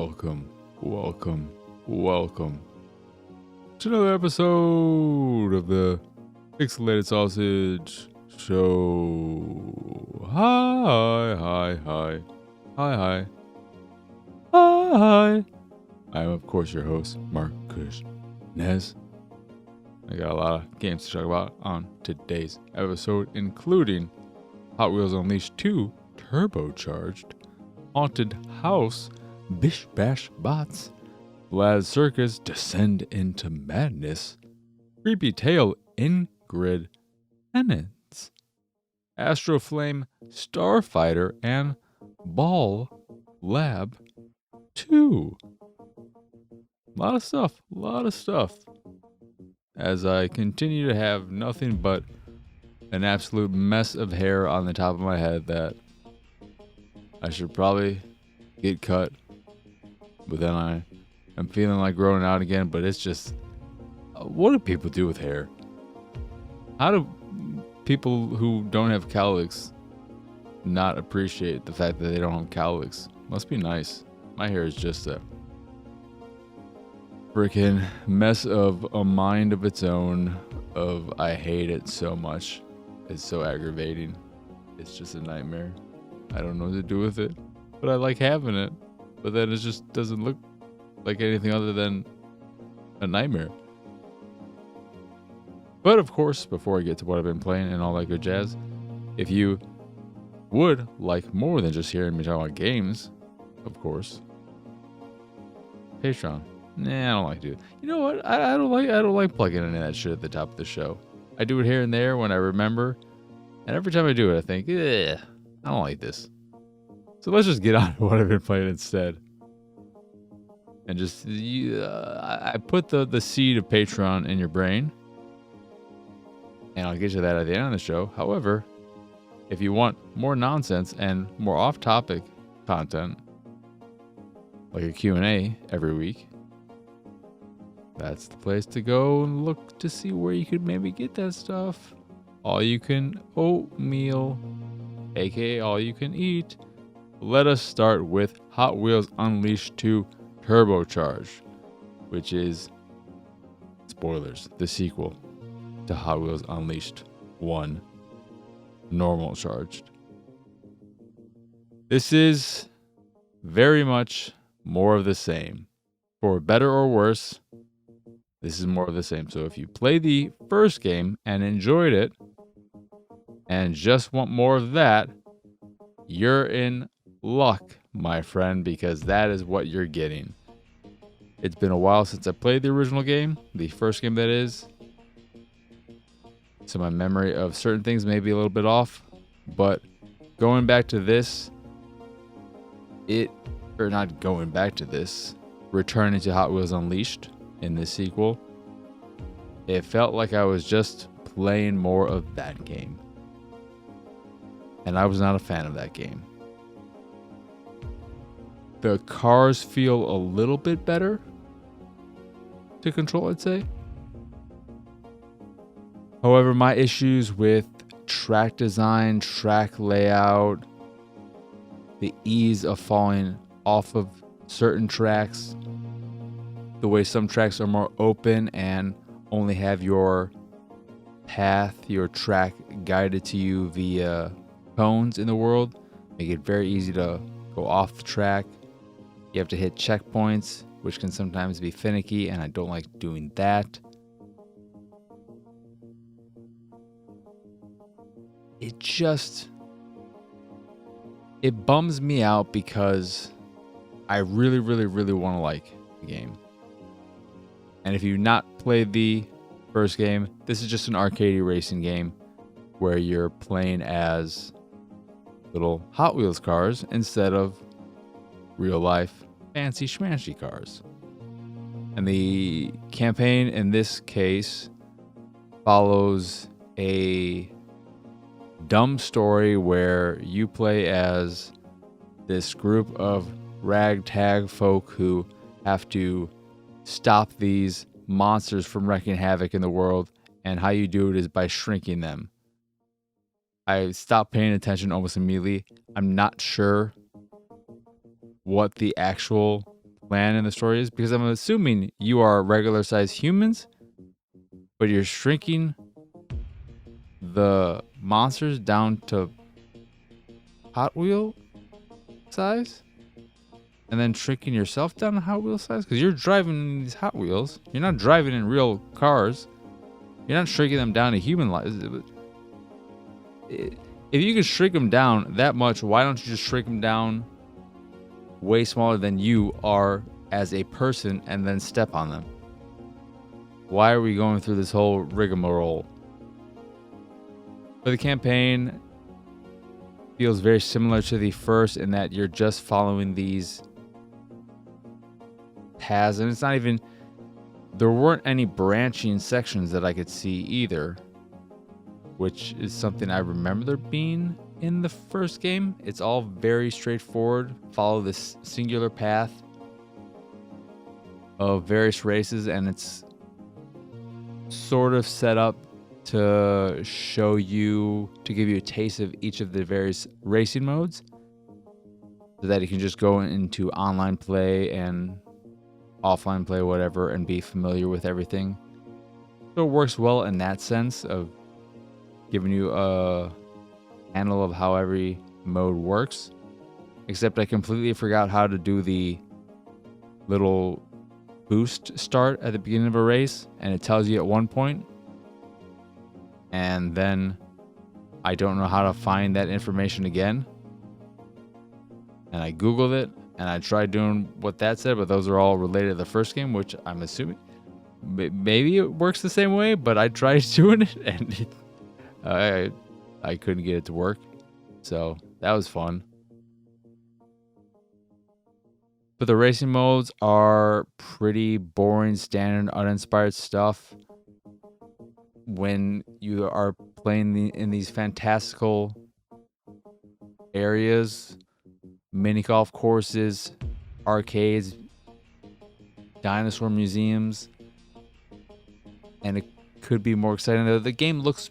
welcome to another episode of the Pixelated Sausage Show. Hi. I am, of course, your host, Marcus Nez. I got a lot of games to talk about on today's episode, including Hot Wheels Unleashed 2 Turbocharged, Haunted House, Bish Bash Bots, Vlad's Circus Descend into Madness, Creepy Tale Ingrid, Penance, Astro Flame Starfighter, and Ball Lab 2. A lot of stuff. As I continue to have nothing but an absolute mess of hair on the top of my head that I should probably get cut, but then I'm feeling like growing out again. But it's just, what do people do with hair? How do people who don't have cowlicks not appreciate the fact that they don't have cowlicks? Must be nice. My hair is just a freaking mess of a mind of its own. I hate it so much. It's so aggravating. It's just a nightmare. I don't know what to do with it, but I like having it. But then it just doesn't look like anything other than a nightmare. But of course, before I get to what I've been playing and all that good jazz, if you would like more than just hearing me talk about games, of course, Patreon. Nah, I don't like to do it. You know what? I don't like plugging any of that shit at the top of the show. I do it here and there when I remember, and every time I do it, I think, I don't like this. So let's just get on to what I've been playing instead. And just, I put the seed of Patreon in your brain, and I'll get to that at the end of the show. However, if you want more nonsense and more off-topic content, like a Q&A every week, that's the place to go and look to see where you could maybe get that stuff. All you can oatmeal, aka all you can eat. Let us start with Hot Wheels Unleashed 2 Turbocharged, which is, spoilers, the sequel to Hot Wheels Unleashed 1 Normal Charged. This is very much more of the same. For better or worse, this is more of the same. So if you play the first game and enjoyed it and just want more of that, you're in luck, my friend, because that is what you're getting. It's been a while since I played the original game, the first game that is. So my memory of certain things may be a little bit off, but going back to this, returning to Hot Wheels Unleashed in this sequel, it felt like I was just playing more of that game. And I was not a fan of that game. The cars feel a little bit better to control, I'd say. However, my issues with track design, track layout, the ease of falling off of certain tracks, the way some tracks are more open and only have your path, your track guided to you via cones in the world, make it very easy to go off the track. You have to hit checkpoints, which can sometimes be finicky, and I don't like doing that. It bums me out because I really want to like the game. And if you've not played the first game, this is just an arcade racing game where you're playing as little Hot Wheels cars instead of real life fancy schmancy cars. And the campaign in this case follows a dumb story where you play as this group of ragtag folk who have to stop these monsters from wreaking havoc in the world, and how you do it is by shrinking them. I stopped paying attention almost immediately. I'm not sure what the actual plan in the story is, because I'm assuming you are regular sized humans, but you're shrinking the monsters down to Hot Wheel size, and then shrinking yourself down to Hot Wheel size, because you're driving in these Hot Wheels. You're not driving in real cars. You're not shrinking them down to human life. If you can shrink them down that much, why don't you just shrink them down way smaller than you are as a person and then step on them? Why are we going through this whole rigmarole? For the campaign, feels very similar to the first in that you're just following these paths, and it's not even, there weren't any branching sections that I could see either, which is something I remember there being in the first game. It's all very straightforward. Follow this singular path of various races, and it's sort of set up to show you, to give you a taste of each of the various racing modes, so that you can just go into online play and offline play, whatever, and be familiar with everything. So it works well in that sense of giving you a handle of how every mode works. Except I completely forgot how to do the little boost start at the beginning of a race, and it tells you at one point, and then I don't know how to find that information again. And I googled it, and I tried doing what that said, but those are all related to the first game, which I'm assuming maybe it works the same way, but I tried doing it, and I couldn't get it to work. So that was fun. But the racing modes are pretty boring, standard, uninspired stuff. When you are playing in these fantastical areas, mini golf courses, arcades, dinosaur museums, and it could be more exciting. The game looks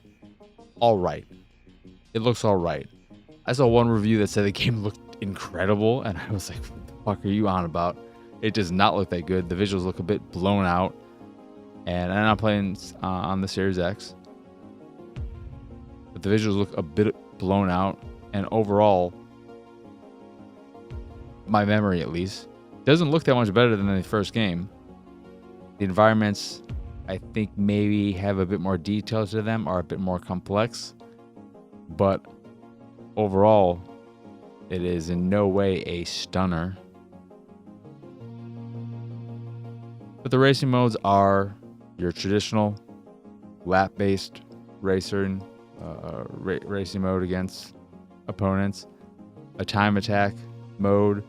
all right. It looks all right. I saw one review that said the game looked incredible, and I was like, what the fuck are you on about? It does not look that good. The visuals look a bit blown out. And I'm not playing on the Series X, but the visuals look a bit blown out. And overall, my memory at least, doesn't look that much better than the first game. The environments, I think, maybe have a bit more detail to them, are a bit more complex. But overall, it is in no way a stunner. But the racing modes are your traditional lap-based racing mode against opponents, a time attack mode,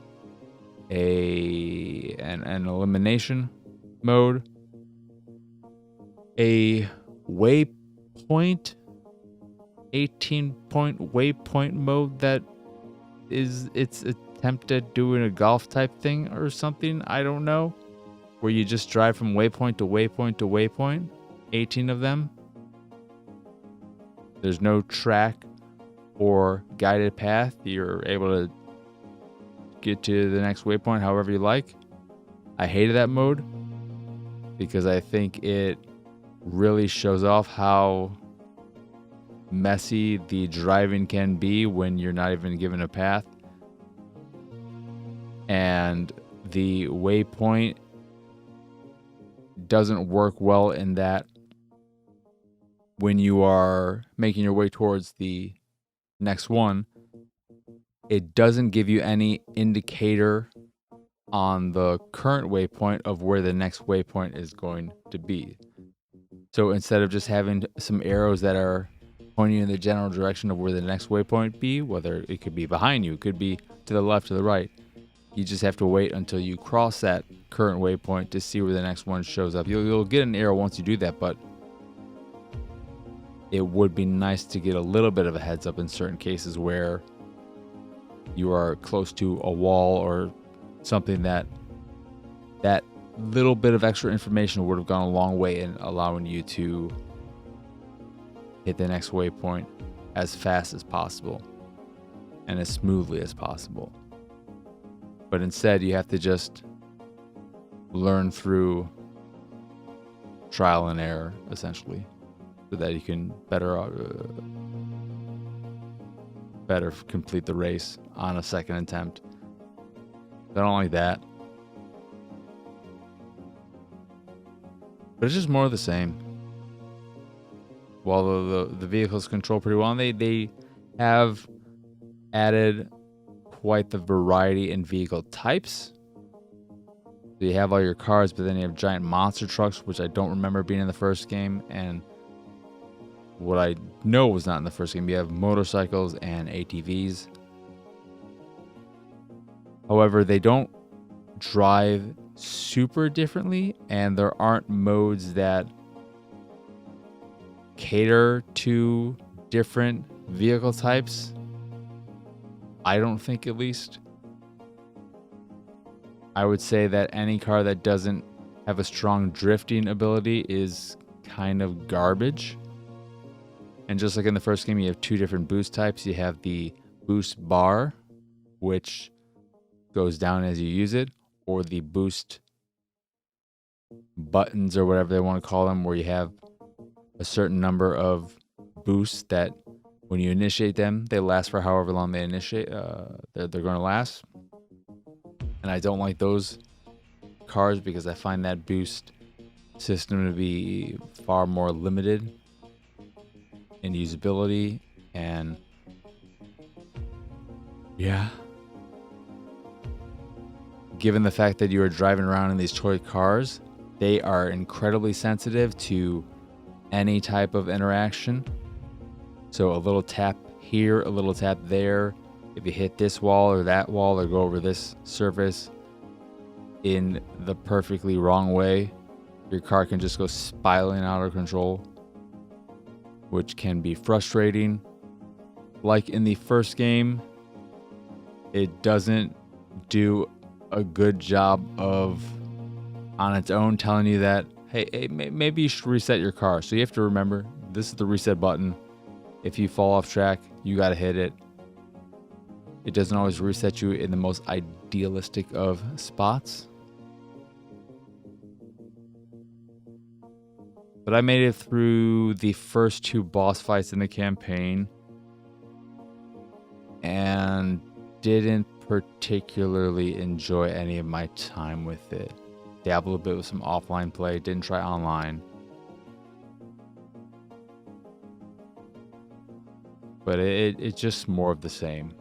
an elimination mode, a waypoint, 18-point waypoint mode that is its attempt at doing a golf type thing or something, I don't know, where you just drive from waypoint to waypoint to waypoint, 18 of them. There's no track or guided path. You're able to get to the next waypoint however you like. I hated that mode because I think it really shows off how messy the driving can be when you're not even given a path. And the waypoint doesn't work well in that when you are making your way towards the next one, it doesn't give you any indicator on the current waypoint of where the next waypoint is going to be. So instead of just having some arrows that are pointing in the general direction of where the next waypoint be, whether it could be behind you, it could be to the left, to the right, you just have to wait until you cross that current waypoint to see where the next one shows up. You'll get an arrow once you do that, but it would be nice to get a little bit of a heads up in certain cases where you are close to a wall or something, that little bit of extra information would have gone a long way in allowing you to hit the next waypoint as fast as possible and as smoothly as possible. But instead, you have to just learn through trial and error, essentially, so that you can better complete the race on a second attempt. I don't like that. But it's just more of the same. While the vehicles control pretty well, and they have added quite the variety in vehicle types. So you have all your cars, but then you have giant monster trucks, which I don't remember being in the first game. And what I know was not in the first game, you have motorcycles and ATVs. However, they don't drive super differently, and there aren't modes that cater to different vehicle types. I don't think, at least. I would say that any car that doesn't have a strong drifting ability is kind of garbage. And just like in the first game, you have two different boost types. You have the boost bar, which goes down as you use it, or the boost buttons, or whatever they want to call them, where you have a certain number of boosts that when you initiate them, they last for however long they initiate. They're going to last. And I don't like those cars because I find that boost system to be far more limited in usability. And yeah, given the fact that you are driving around in these toy cars, they are incredibly sensitive to any type of interaction. So a little tap here, a little tap there. If you hit this wall or that wall or go over this surface in the perfectly wrong way, your car can just go spiraling out of control, which can be frustrating. Like in the first game, it doesn't do a good job of, on its own, telling you that, hey, maybe you should reset your car. So you have to remember, this is the reset button. If you fall off track, you got to hit it. It doesn't always reset you in the most idealistic of spots. But I made it through the first two boss fights in the campaign and didn't particularly enjoy any of my time with it. Dabbled a bit with some offline play, didn't try online. But it's just more of the same,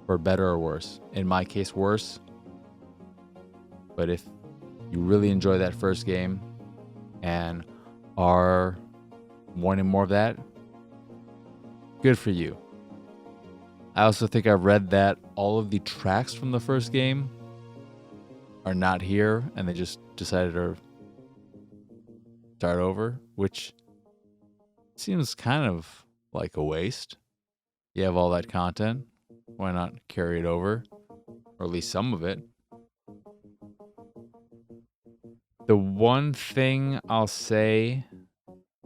for better or worse. In my case, worse. But if you really enjoy that first game and are wanting more of that, good for you. I also think I read that all of the tracks from the first game are not here, and they just decided to start over, which seems kind of like a waste. You have all that content, why not carry it over, or at least some of it? The one thing I'll say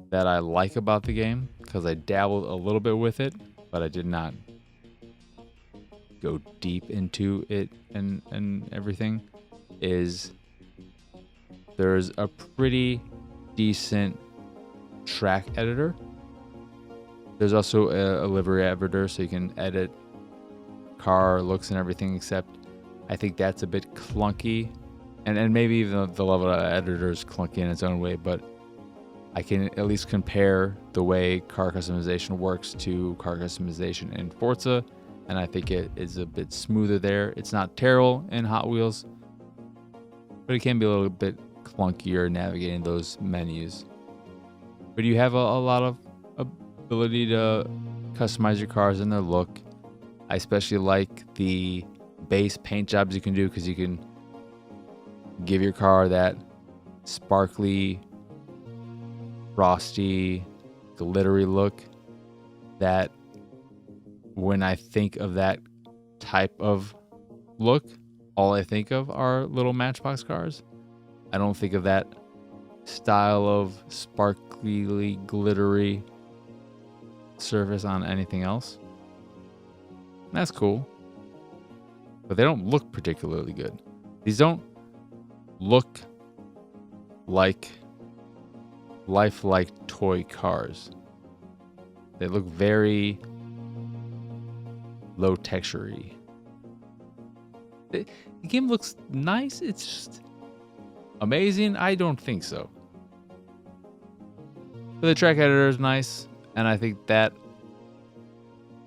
that I like about the game, because I dabbled a little bit with it, but I did not go deep into it and everything, is there's a pretty decent track editor. There's also a livery editor, so you can edit car looks and everything, except I think that's a bit clunky. And maybe even the level of editor is clunky in its own way, but I can at least compare the way car customization works to car customization in Forza, and I think it is a bit smoother there. It's not terrible in Hot Wheels, but it can be a little bit clunkier navigating those menus. But you have a lot of ability to customize your cars and their look. I especially like the base paint jobs you can do, because you can give your car that sparkly, frosty, glittery look that when I think of that type of look, all I think of are little Matchbox cars. I don't think of that style of sparkly, glittery surface on anything else. That's cool. But they don't look particularly good. These don't look like lifelike toy cars. They look very low texture-y. The game looks nice. It's just amazing. I don't think so. But the track editor is nice, and I think that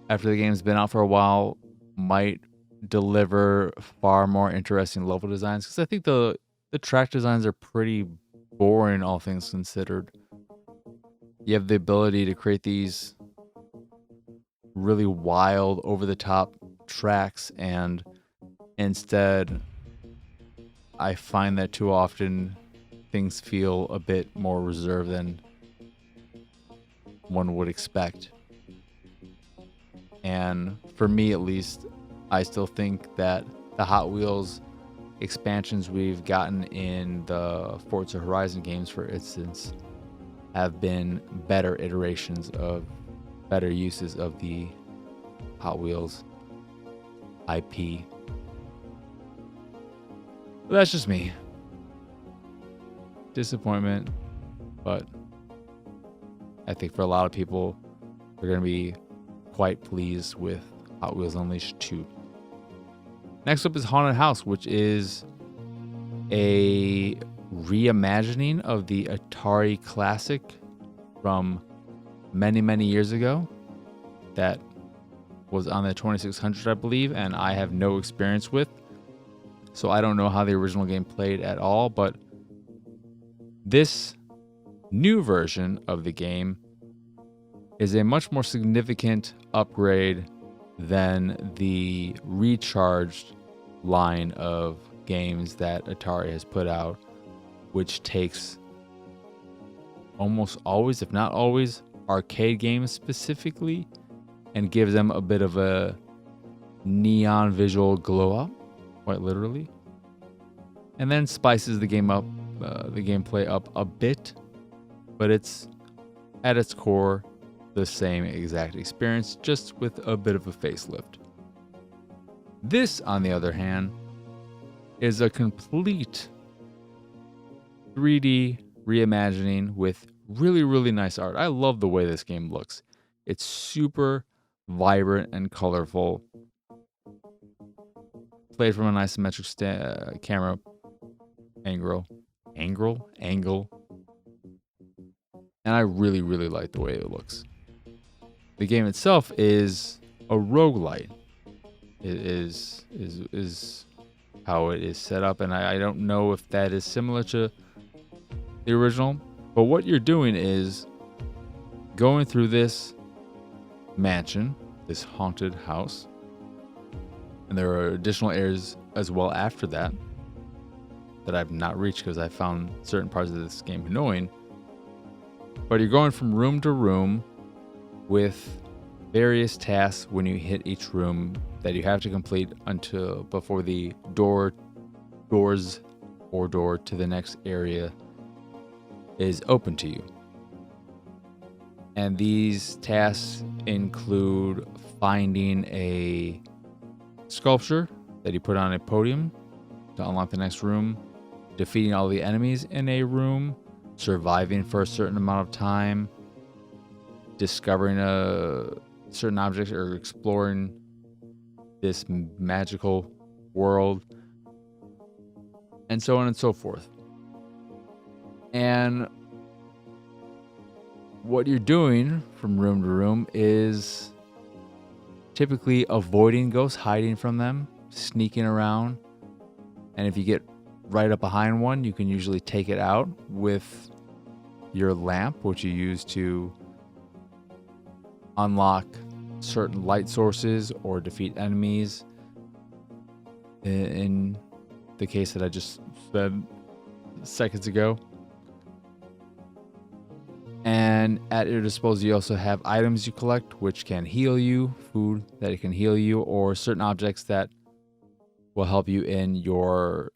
after the game's been out for a while, might deliver far more interesting level designs, because I think the track designs are pretty boring, all things considered. You have the ability to create these really wild, over-the-top tracks, and instead, I find that too often things feel a bit more reserved than one would expect. And for me, at least, I still think that the Hot Wheels expansions we've gotten in the Forza Horizon games, for instance, have been better iterations of better uses of the Hot Wheels IP. But that's just me. Disappointment, but I think for a lot of people, they're going to be quite pleased with Hot Wheels Unleashed 2. Next up is Haunted House, which is a reimagining of the Atari classic from many, many years ago that was on the 2600, I believe, and I have no experience with. So I don't know how the original game played at all, but this new version of the game is a much more significant upgrade than the Recharged line of games that Atari has put out, which takes almost always, if not always, arcade games specifically, and gives them a bit of a neon visual glow up, quite literally, and then spices the game up, the gameplay up a bit, but it's at its core the same exact experience, just with a bit of a facelift. This, on the other hand, is a complete 3D reimagining with really, really nice art. I love the way this game looks. It's super vibrant and colorful. Played from an isometric camera angle. And I really, really like the way it looks. The game itself is a roguelite. It is how it is set up, and I don't know if that is similar to the original, but what you're doing is going through this mansion, this haunted house, and there are additional areas as well after that I've not reached because I found certain parts of this game annoying. But you're going from room to room with various tasks when you hit each room that you have to complete before the door to the next area is open to you. And these tasks include finding a sculpture that you put on a podium to unlock the next room, defeating all the enemies in a room, surviving for a certain amount of time, discovering a certain object, or exploring this magical world, and so on and so forth. And what you're doing from room to room is typically avoiding ghosts, hiding from them, sneaking around. And if you get right up behind one, you can usually take it out with your lamp, which you use to unlock certain light sources or defeat enemies. In the case that I just said seconds ago. And at your disposal, you also have items you collect, which can heal you, food that it can heal you, or certain objects that will help you in your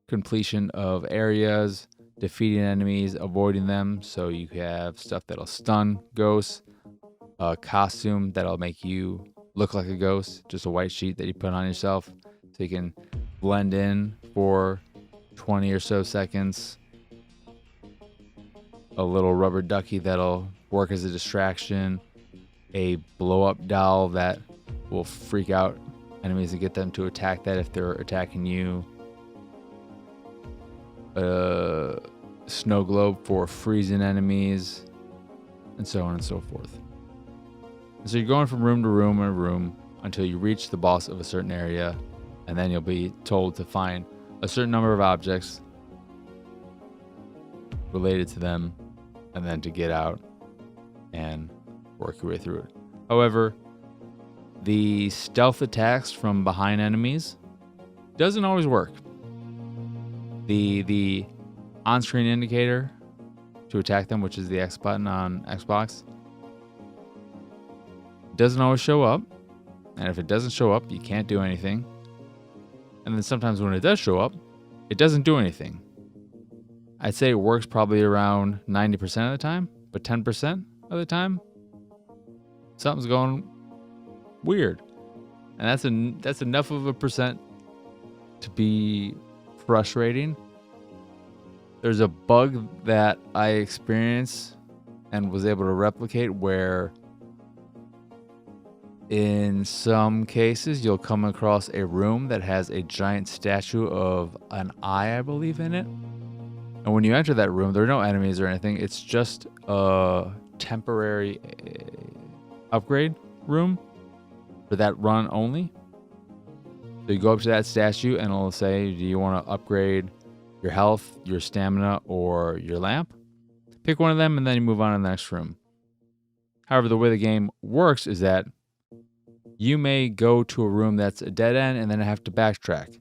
completion of areas, defeating enemies, avoiding them. So you have stuff that'll stun ghosts, a costume that'll make you look like a ghost, just a white sheet that you put on yourself so you can blend in for 20 or so seconds. a little rubber ducky that'll work as a distraction, a blow-up doll that will freak out enemies and get them to attack that if they're attacking you, a snow globe for freezing enemies, and so on and so forth. And so you're going from room to room and room until you reach the boss of a certain area, and then you'll be told to find a certain number of objects related to them, and then to get out and work your way through it. However, the stealth attacks from behind enemies doesn't always work. The on-screen indicator to attack them, which is the X button on Xbox, doesn't always show up. And if it doesn't show up, you can't do anything. And then sometimes when it does show up, it doesn't do anything. I'd say it works probably around 90% of the time, but 10% of the time, something's going weird. And that's enough of a percent to be frustrating. There's a bug that I experienced and was able to replicate where in some cases you'll come across a room that has a giant statue of an eye, I believe, in it. And when you enter that room, there are no enemies or anything. It's just a temporary upgrade room for that run only. So you go up to that statue and it'll say, do you want to upgrade your health, your stamina, or your lamp? Pick one of them and then you move on to the next room. However, the way the game works is that you may go to a room that's a dead end and then have to backtrack.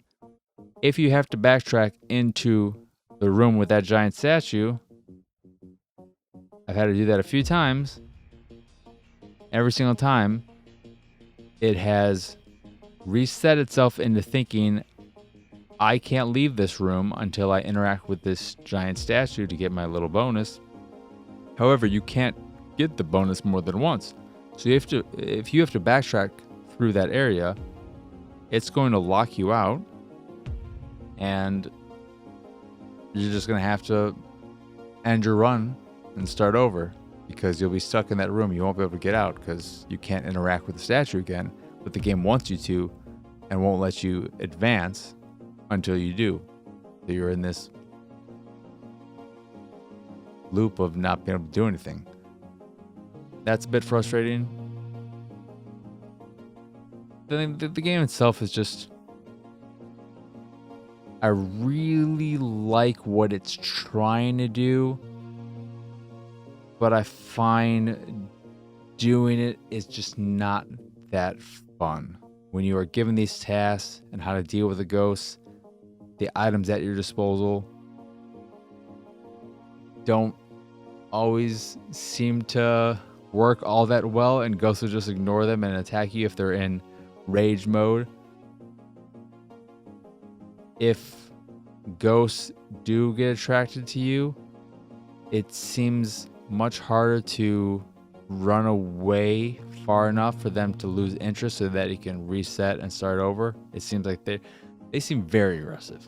If you have to backtrack into the room with that giant statue, I've had to do that a few times. Every single time, it has reset itself into thinking, I can't leave this room until I interact with this giant statue to get my little bonus. However, you can't get the bonus more than once. So if you have to backtrack through that area, it's going to lock you out, and you're just going to have to end your run and start over because you'll be stuck in that room. You won't be able to get out because you can't interact with the statue again, but the game wants you to and won't let you advance until you do. So you're in this loop of not being able to do anything. That's a bit frustrating. The game itself is just, I really like what it's trying to do, but I find doing it is just not that fun. When you are given these tasks and how to deal with the ghosts, the items at your disposal don't always seem to work all that well, and ghosts will just ignore them and attack you if they're in rage mode. If ghosts do get attracted to you, it seems much harder to run away far enough for them to lose interest so that you can reset and start over. It seems like they seem very aggressive.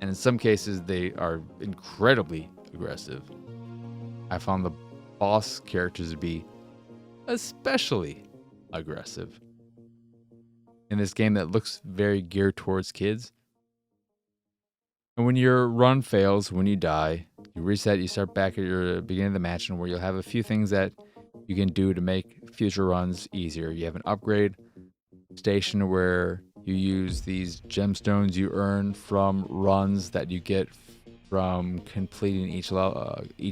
And in some cases, they are incredibly aggressive. I found the boss characters to be especially aggressive in this game that looks very geared towards kids. And when your run fails, when you die, you reset, you start back at your beginning of the match, and where you'll have a few things that you can do to make future runs easier. You have an upgrade station where you use these gemstones you earn from runs that you get from completing each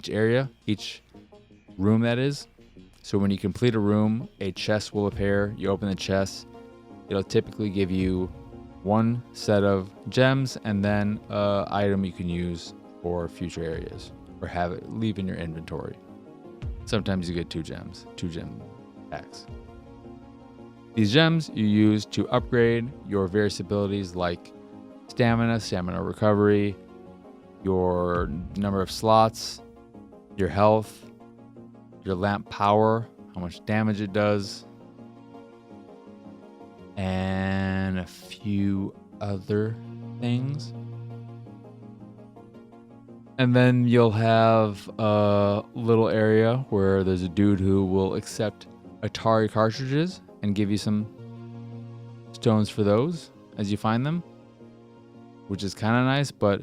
area, each room that is. So when you complete a room, a chest will appear. You open the chest, it'll typically give you one set of gems and then an item you can use for future areas or have it leave in your inventory. Sometimes you get two gem packs. These gems you use to upgrade your various abilities like stamina recovery, your number of slots, your health, your lamp power, how much damage it does, and a few other things. And then you'll have a little area where there's a dude who will accept Atari cartridges and give you some stones for those as you find them, which is kind of nice, but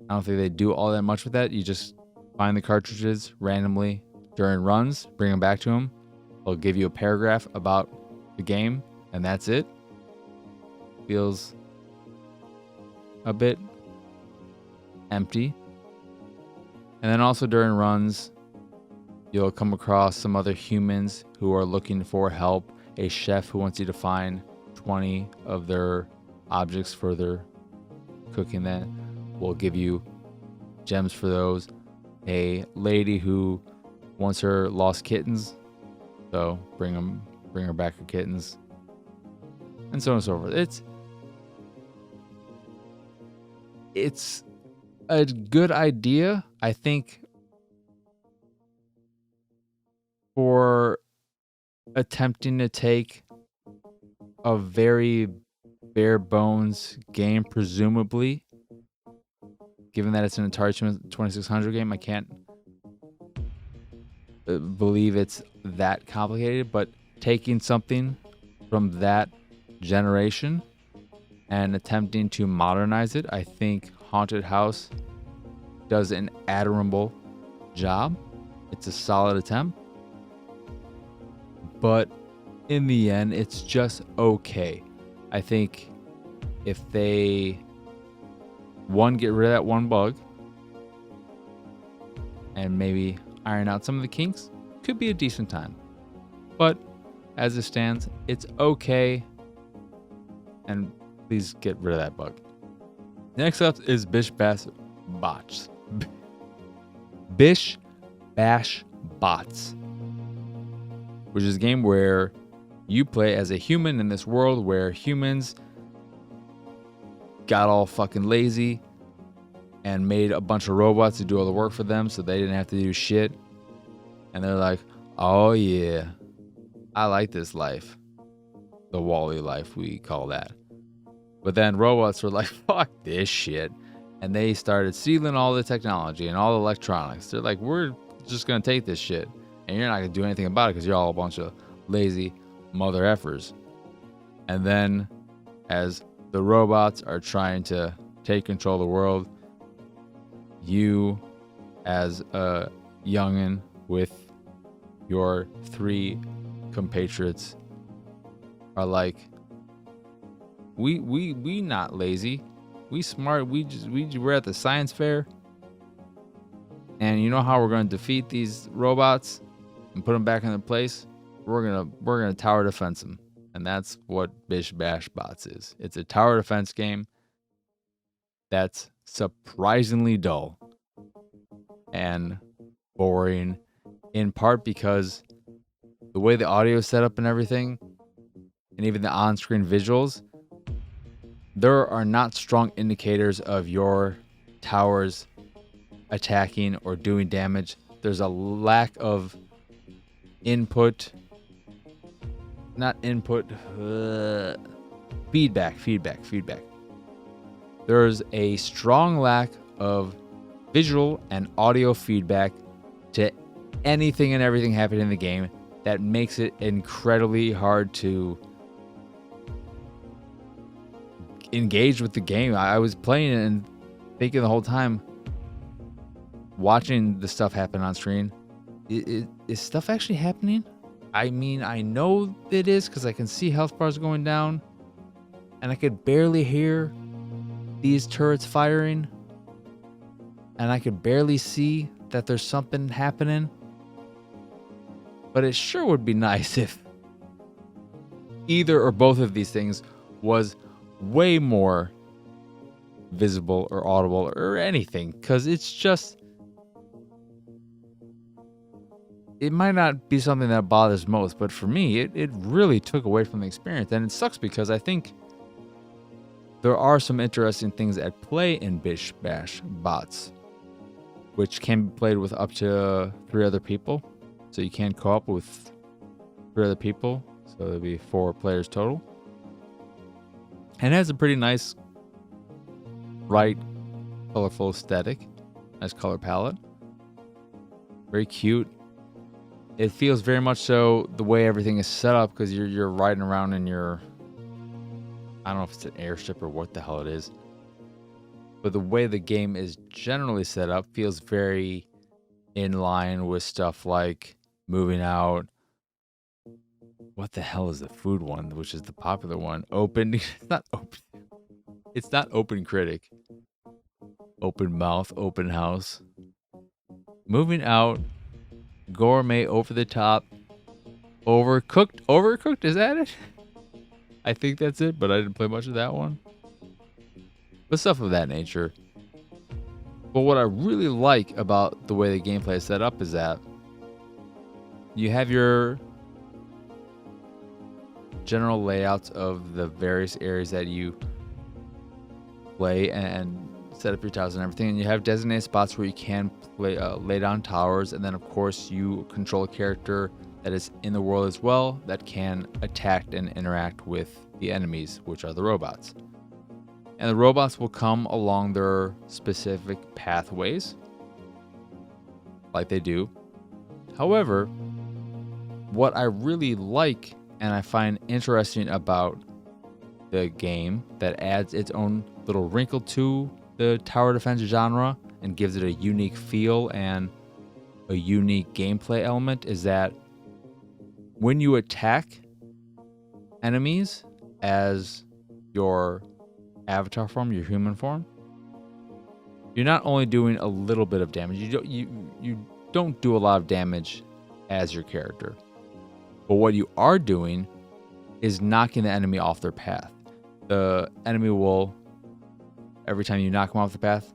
I don't think they do all that much with that. You just find the cartridges randomly during runs, bring them back to him. He'll give you a paragraph about the game, and that's it. Feels a bit empty. And then also during runs, you'll come across some other humans who are looking for help. A chef who wants you to find 20 of their objects for their cooking that will give you gems for those. A lady who wants her lost kittens, so bring her back her kittens, and so on and so forth. It's a good idea, I think, for attempting to take a very bare bones game, presumably, given that it's an Atari 2600 game. I can't believe it's that complicated, but taking something from that generation and attempting to modernize it, I think Haunted House does an admirable job. It's a solid attempt, but in the end, it's just okay. I think if they, one, get rid of that one bug and maybe iron out some of the kinks, could be a decent time. But as it stands, it's okay, and please get rid of that bug. Next up is Bish Bash Bots. Bish Bash Bots, which is a game where you play as a human in this world where humans got all fucking lazy and made a bunch of robots to do all the work for them so they didn't have to do shit. And they're like, oh yeah, I like this life. The Wall-E life, we call that. But then robots were like, fuck this shit. And they started stealing all the technology and all the electronics. They're like, we're just going to take this shit. And you're not going to do anything about it because you're all a bunch of lazy mother effers. And then as the robots are trying to take control of the world, you as a youngin' with your 3 compatriots are like, we not lazy, we smart, we're at the science fair, and you know how we're going to defeat these robots and put them back in their place? We're gonna tower defense them. And that's what Bish Bash Bots is. It's a tower defense game that's surprisingly dull and boring, in part because the way the audio is set up and everything, and even the on-screen visuals, there are not strong indicators of your towers attacking or doing damage. There's a lack of feedback. There's a strong lack of visual and audio feedback to anything and everything happening in the game that makes it incredibly hard to engage with the game. I was playing it and thinking the whole time, watching the stuff happen on screen, is stuff actually happening? I mean, I know it is because I can see health bars going down, and I could barely hear these turrets firing, and I could barely see that there's something happening. But it sure would be nice if either or both of these things was way more visible or audible or anything, because it's just, it might not be something that bothers most, but for me, it really took away from the experience. And it sucks because I think there are some interesting things at play in Bish Bash Bots, which can be played with up to 3 other people. So you can co-op with 3 other people. So there'll be 4 players total. And it has a pretty nice, bright, colorful aesthetic. Nice color palette. Very cute. It feels very much so the way everything is set up, because you're riding around in your, I don't know if it's an airship or what the hell it is, but the way the game is generally set up feels very in line with stuff like Moving Out. What the hell is the food one, which is the popular one? Open. It's not open. It's not Open Critic. Open Mouth, Open House. Moving Out. Gourmet, Over the Top. Overcooked. Overcooked, is that it? I think that's it, but I didn't play much of that one. But stuff of that nature. But what I really like about the way the gameplay is set up is that you have your general layouts of the various areas that you play and set up your tiles and everything, and you have designated spots where you can lay down towers, and then of course you control a character that is in the world as well that can attack and interact with the enemies, which are the robots. And the robots will come along their specific pathways, like they do. However, what I really like and I find interesting about the game that adds its own little wrinkle to the tower defense genre and gives it a unique feel and a unique gameplay element is that when you attack enemies as your avatar form, your human form, you're not only doing a little bit of damage. You don't do a lot of damage as your character, but what you are doing is knocking the enemy off their path. The enemy will, every time you knock them off the path,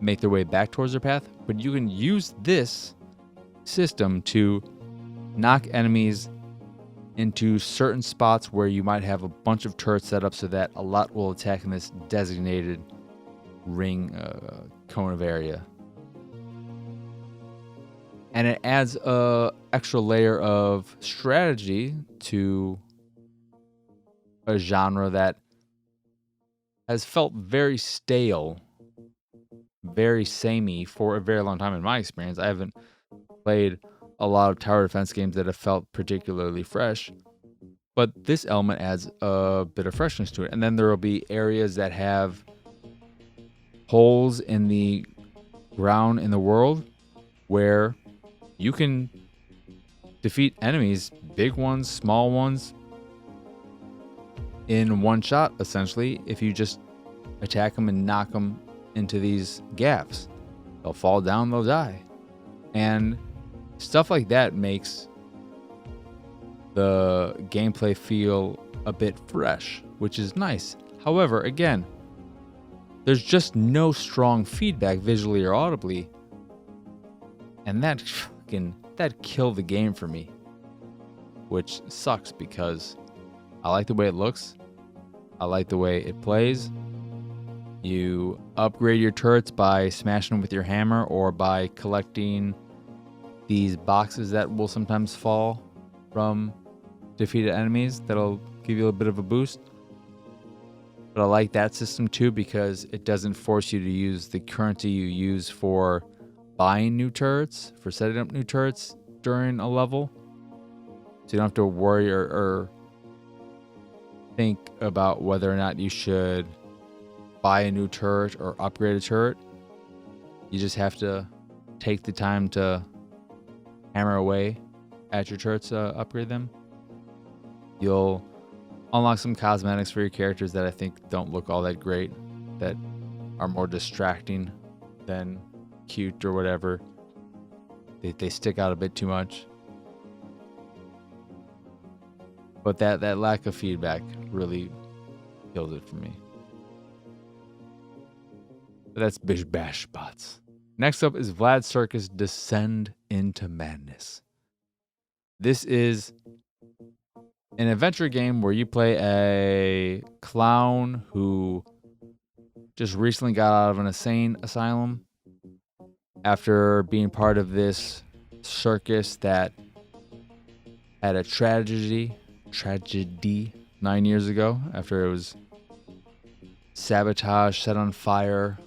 make their way back towards their path. But you can use this system to knock enemies into certain spots where you might have a bunch of turrets set up so that a lot will attack in this designated ring cone of area. And it adds a extra layer of strategy to a genre that has felt very stale, very samey for a very long time in my experience. I haven't played a lot of tower defense games that have felt particularly fresh, but this element adds a bit of freshness to it. And then there will be areas that have holes in the ground in the world where you can defeat enemies, big ones, small ones, in one shot, essentially, if you just attack them and knock them into these gaps. They'll fall down, they'll die. And stuff like that makes the gameplay feel a bit fresh, which is nice. However, again, there's just no strong feedback visually or audibly, and that killed the game for me, which sucks because I like the way it looks. I like the way it plays. You upgrade your turrets by smashing them with your hammer or by collecting these boxes that will sometimes fall from defeated enemies. That'll give you a bit of a boost. But I like that system too because it doesn't force you to use the currency you use for buying new turrets, for setting up new turrets during a level. So you don't have to worry or think about whether or not you should buy a new turret or upgrade a turret. You just have to take the time to hammer away at your turrets to upgrade them. You'll unlock some cosmetics for your characters that I think don't look all that great, that are more distracting than cute or whatever. They stick out a bit too much. But that lack of feedback really killed it for me. But that's Bish Bash Bots. Next up is Vlad Circus Descend into Madness. This is an adventure game where you play a clown who just recently got out of an insane asylum after being part of this circus that had a tragedy 9 years ago after it was sabotaged, set on fire,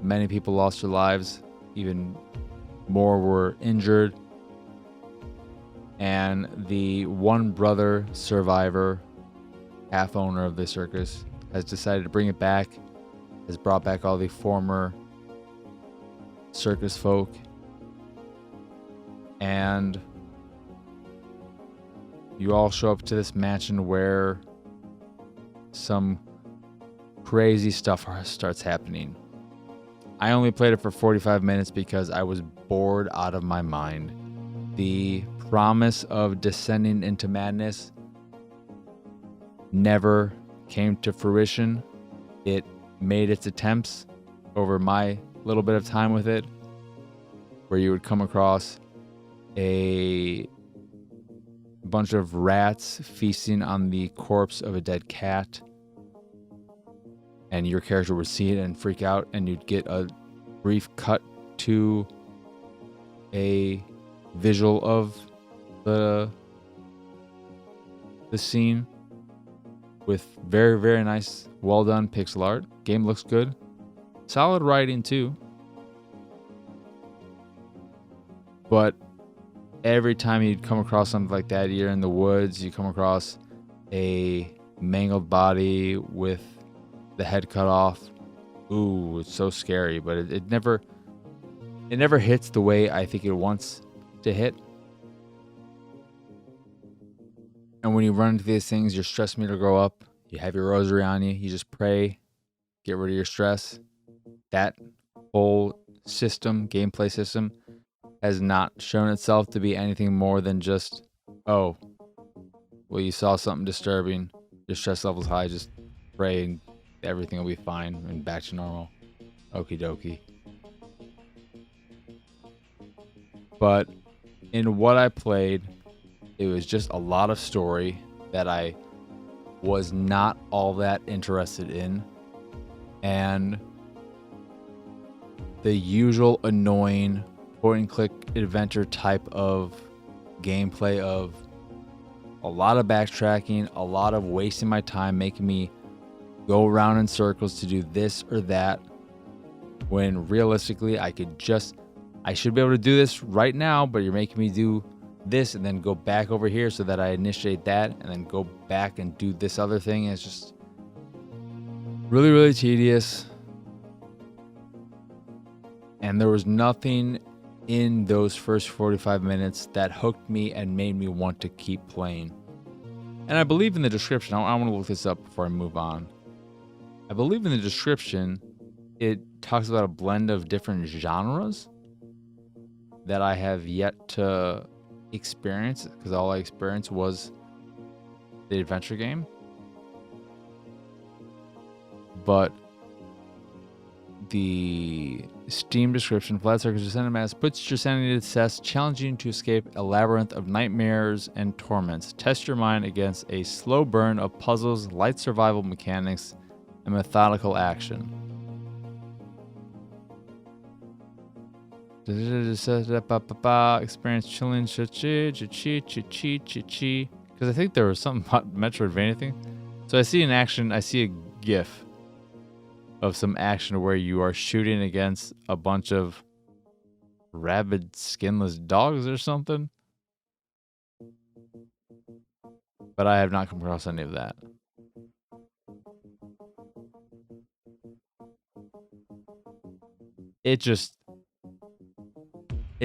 Many people lost their lives. Even more were injured. And the one brother survivor, half owner of the circus, has decided to bring it back, has brought back all the former circus folk. And you all show up to this mansion where some crazy stuff starts happening. I only played it for 45 minutes because I was bored out of my mind. The promise of descending into madness never came to fruition. It made its attempts over my little bit of time with it, where you would come across a bunch of rats feasting on the corpse of a dead cat, and your character would see it and freak out, and you'd get a brief cut to a visual of the scene with very, very nice, well done pixel art. Game looks good. Solid writing too. But every time you'd come across something like that, you're in the woods, you come across a mangled body with the head cut off. Ooh, it's so scary, but it never hits the way I think it wants to hit. And when you run into these things, your stress meter go up. You have your rosary on you. You just pray, get rid of your stress. That whole system, gameplay system, has not shown itself to be anything more than just, oh, well, you saw something disturbing, your stress level's high, just pray and everything will be fine and back to normal. Okie dokie. But in what I played, it was just a lot of story that I was not all that interested in. And the usual annoying point-and-click adventure type of gameplay of a lot of backtracking, a lot of wasting my time, making me go around in circles to do this or that, when realistically I should be able to do this right now, but you're making me do this and then go back over here so that I initiate that and then go back and do this other thing. And it's just really, really tedious. And there was nothing in those first 45 minutes that hooked me and made me want to keep playing. And I believe in the description, I want to look this up before I move on. I believe in the description, it talks about a blend of different genres that I have yet to experience, because all I experienced was the adventure game. But the Steam description, Vlad Circus Descendant Mass puts your sanity to the test, challenging you to escape a labyrinth of nightmares and torments. Test your mind against a slow burn of puzzles, light survival mechanics, and methodical action. Experience chilling, because I think there was something about Metroidvania thing. So I see a GIF of some action where you are shooting against a bunch of rabid, skinless dogs or something. But I have not come across any of that. It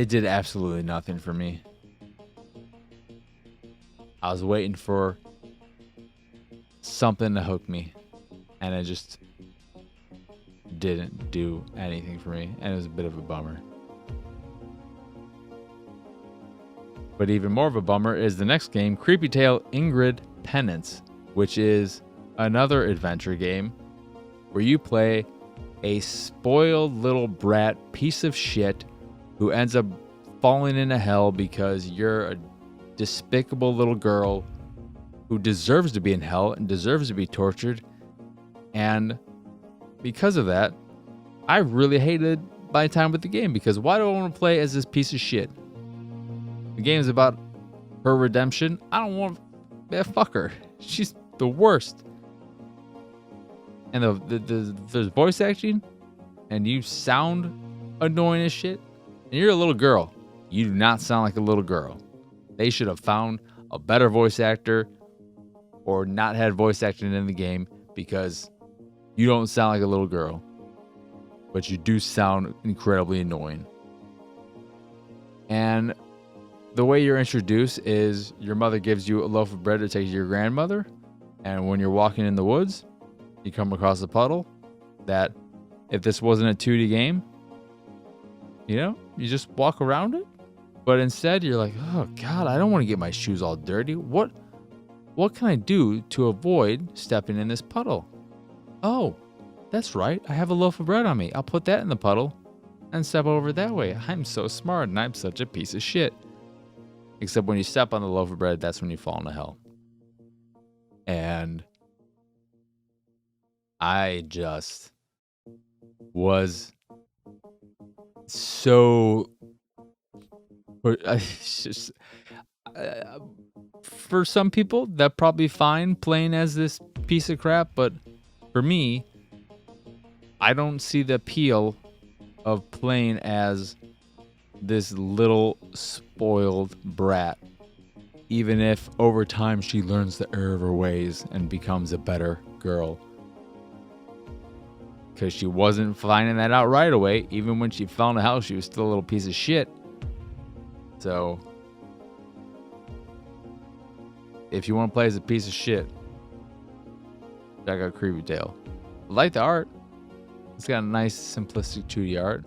did absolutely nothing for me. I was waiting for something to hook me, and it just didn't do anything for me, and it was a bit of a bummer. But even more of a bummer is the next game, Creepy Tale Ingrid Penance, which is another adventure game where you play a spoiled little brat piece of shit who ends up falling into hell because you're a despicable little girl who deserves to be in hell and deserves to be tortured. And because of that, I really hated my time with the game, because why do I want to play as this piece of shit? The game is about her redemption. I don't want to fuck her. She's the worst. And there's voice acting. and you sound annoying as shit, and you're a little girl, you do not sound like a little girl. They should have found a better voice actor or not had voice acting in the game, because you don't sound like a little girl, but you do sound incredibly annoying. And the way you're introduced is your mother gives you a loaf of bread to take to your grandmother, and when you're walking in the woods, you come across a puddle that, if this wasn't a 2D game, you just walk around it. But instead, you're like, oh God, I don't want to get my shoes all dirty. What can I do to avoid stepping in this puddle? Oh, that's right. I have a loaf of bread on me. I'll put that in the puddle and step over that way. I'm so smart and I'm such a piece of shit. Except when you step on the loaf of bread, that's when you fall into hell. And I just was so... for some people, that's probably fine playing as this piece of crap, but for me, I don't see the appeal of playing as this little spoiled brat, even if over time she learns the error of her ways and becomes a better girl. Because she wasn't finding that out right away. Even when she found the house, she was still a little piece of shit. So, if you want to play as a piece of shit, check out Creepy Tale. I like the art. It's got a nice, simplistic 2D art.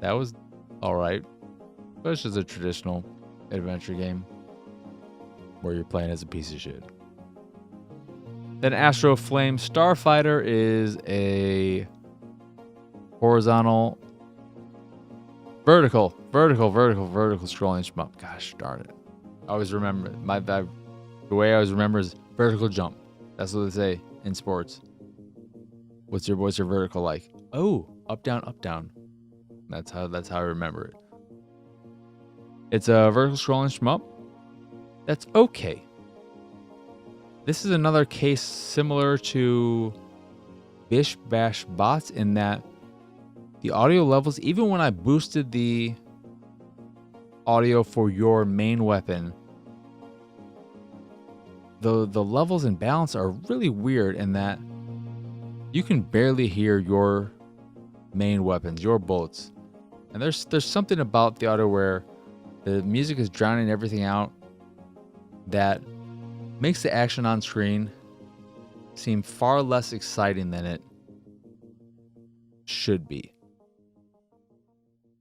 That was alright. But it's just a traditional adventure game where you're playing as a piece of shit. Then Astro Flame Starfighter is a horizontal, vertical scrolling shmup. Gosh darn it. I always remember the way I always remember is vertical jump. That's what they say in sports. What's your vertical like? Oh, up down, up down. That's how I remember it. It's a vertical scrolling shmup. That's okay. This is another case similar to Bish Bash Bots in that the audio levels, even when I boosted the audio for your main weapon, the levels and balance are really weird in that you can barely hear your main weapons, your bullets. And there's something about the audio where the music is drowning everything out that makes the action on screen seem far less exciting than it should be.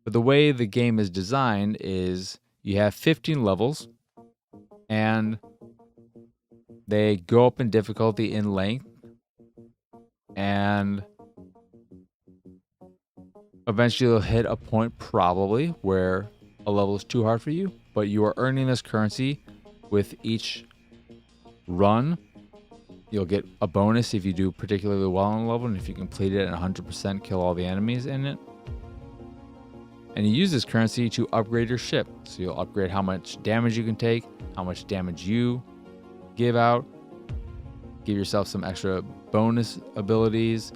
But the way the game is designed is you have 15 levels, and they go up in difficulty in length, and eventually you'll hit a point probably where a level is too hard for you, but you are earning this currency with each run. You'll get a bonus if you do particularly well on a level, and if you complete it at 100%, kill all the enemies in it. And you use this currency to upgrade your ship. So you'll upgrade how much damage you can take, how much damage you give out, give yourself some extra bonus abilities,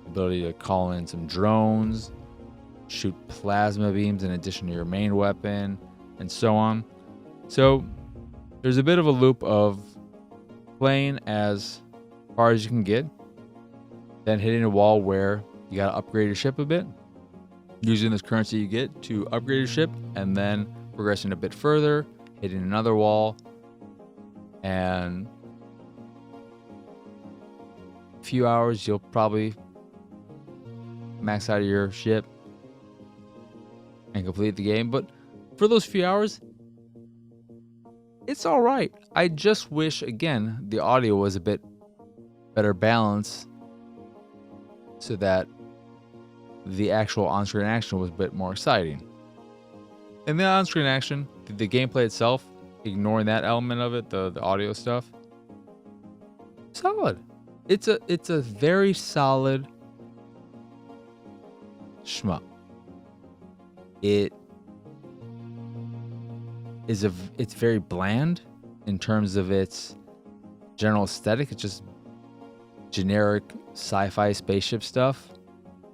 ability to call in some drones, shoot plasma beams in addition to your main weapon, and so on. So there's a bit of a loop of playing as far as you can get, then hitting a wall where you gotta upgrade your ship a bit, using this currency you get to upgrade your ship, and then progressing a bit further, hitting another wall, and a few hours you'll probably max out of your ship and complete the game. But for those few hours, it's all right. I just wish, again, the audio was a bit better balanced so that the actual on-screen action was a bit more exciting. And the on-screen action, the gameplay itself, ignoring that element of it, the audio stuff, solid. It's a very solid shmup. It's very bland in terms of its general aesthetic. It's just generic sci-fi spaceship stuff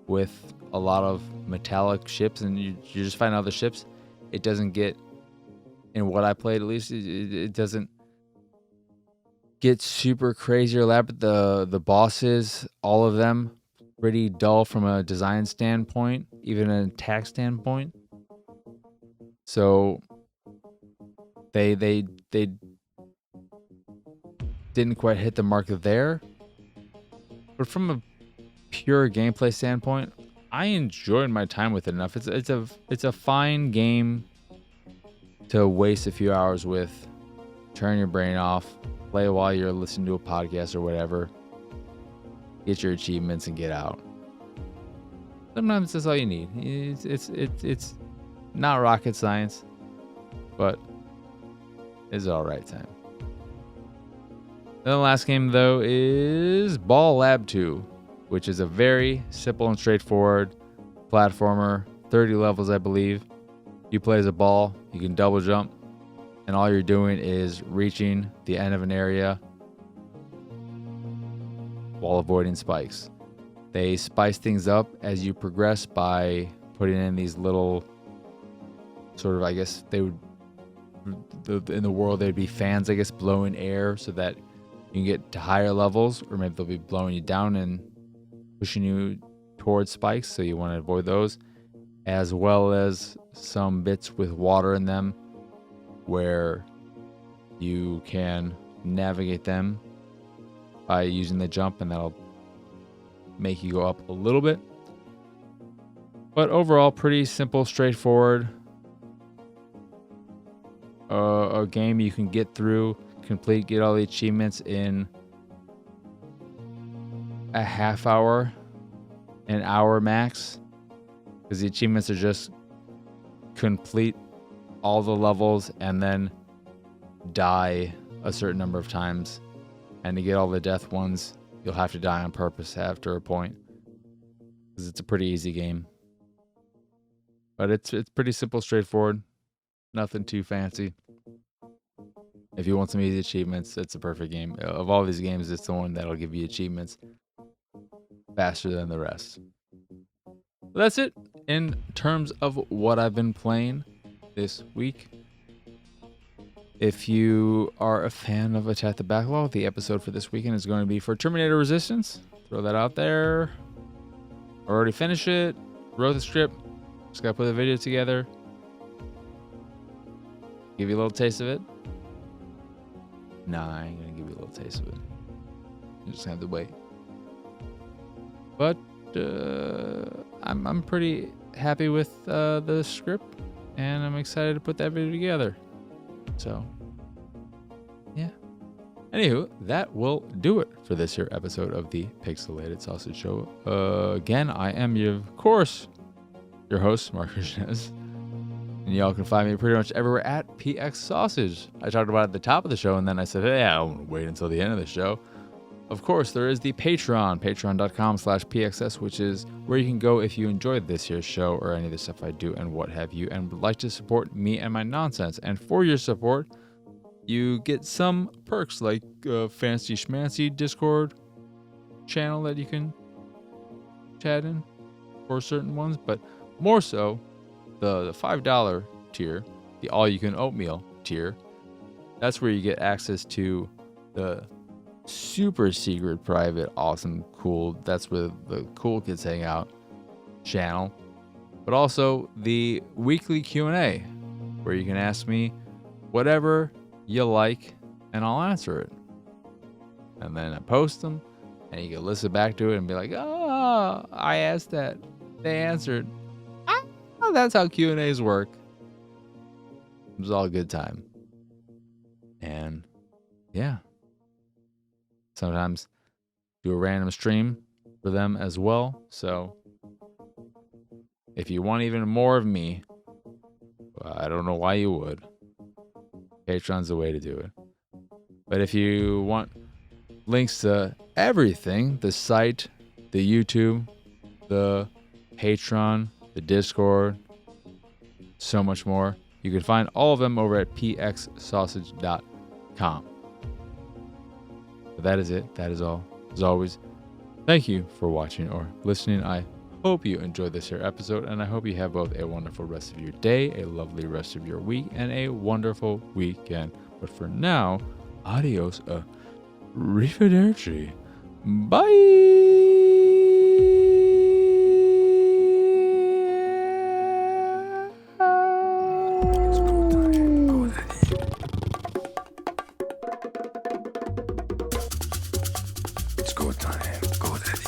with a lot of metallic ships, and you just find other ships. It doesn't get, in what I played at least, it doesn't get super crazy or elaborate. The bosses, all of them, pretty dull from a design standpoint, even an attack standpoint. So they didn't quite hit the mark there. But from a pure gameplay standpoint, I enjoyed my time with it enough. It's a fine game to waste a few hours with. Turn your brain off, play while you're listening to a podcast or whatever. Get your achievements and get out. Sometimes that's all you need. It's not rocket science, but it's all right time. Then the last game though is Ball Lab 2, which is a very simple and straightforward platformer, 30 levels I believe. You play as a ball, you can double jump, and all you're doing is reaching the end of an area while avoiding spikes. They spice things up as you progress by putting in these little sort of, I guess they would, in the world they'd be fans, I guess, blowing air so that you can get to higher levels, or maybe they'll be blowing you down and pushing you towards spikes, so you want to avoid those, as well as some bits with water in them where you can navigate them by using the jump, and that'll make you go up a little bit. But overall, pretty simple, straightforward. A game you can get through, complete, get all the achievements in a half hour, an hour max, because the achievements are just complete all the levels and then die a certain number of times. And to get all the death ones, you'll have to die on purpose after a point, because it's a pretty easy game. But it's pretty simple, straightforward, nothing too fancy. If you want some easy achievements, it's a perfect game. Of all these games, it's the one that'll give you achievements faster than the rest. But that's it in terms of what I've been playing this week. If you are a fan of Attack the Backlog, the episode for this weekend is going to be for Terminator Resistance. Throw that out there. I already finished it. Wrote the script. Just got to put the video together. Give you a little taste of it. Nah, I ain't going to give you a little taste of it. You just have to wait. But I'm pretty happy with the script, and I'm excited to put that video together. So, yeah. Anywho, that will do it for this here episode of the Pixelated Sausage Show. Again, I am, of course, your host, Mark Krishnez. And y'all can find me pretty much everywhere at PX Sausage. I talked about it at the top of the show, and then I said, hey, I don't want to wait until the end of the show. Of course, there is the Patreon, patreon.com/PXS, which is where you can go if you enjoyed this here show or any of the stuff I do and what have you, and would like to support me and my nonsense. And for your support, you get some perks like fancy schmancy Discord channel that you can chat in for certain ones, but more so, the $5 tier, the all-you-can-oatmeal tier, that's where you get access to the super secret, private, awesome, cool, that's where the cool kids hang out channel, but also the weekly Q&A, where you can ask me whatever you like, and I'll answer it. And then I post them, and you can listen back to it and be like, oh, I asked that, they answered. Oh, that's how Q&As work. It was all a good time. And yeah, sometimes do a random stream for them as well. So if you want even more of me, I don't know why you would. Patreon's the way to do it. But if you want links to everything, the site, the YouTube, the Patreon, the Discord, so much more, you can find all of them over at pxsausage.com. But that is it. That is all. As always, Thank you for watching or listening. I hope you enjoyed this here episode, and I hope you have both a wonderful rest of your day, a lovely rest of your week, and a wonderful weekend. But for now, adios, arrivederci. It's go time. Go, Daddy.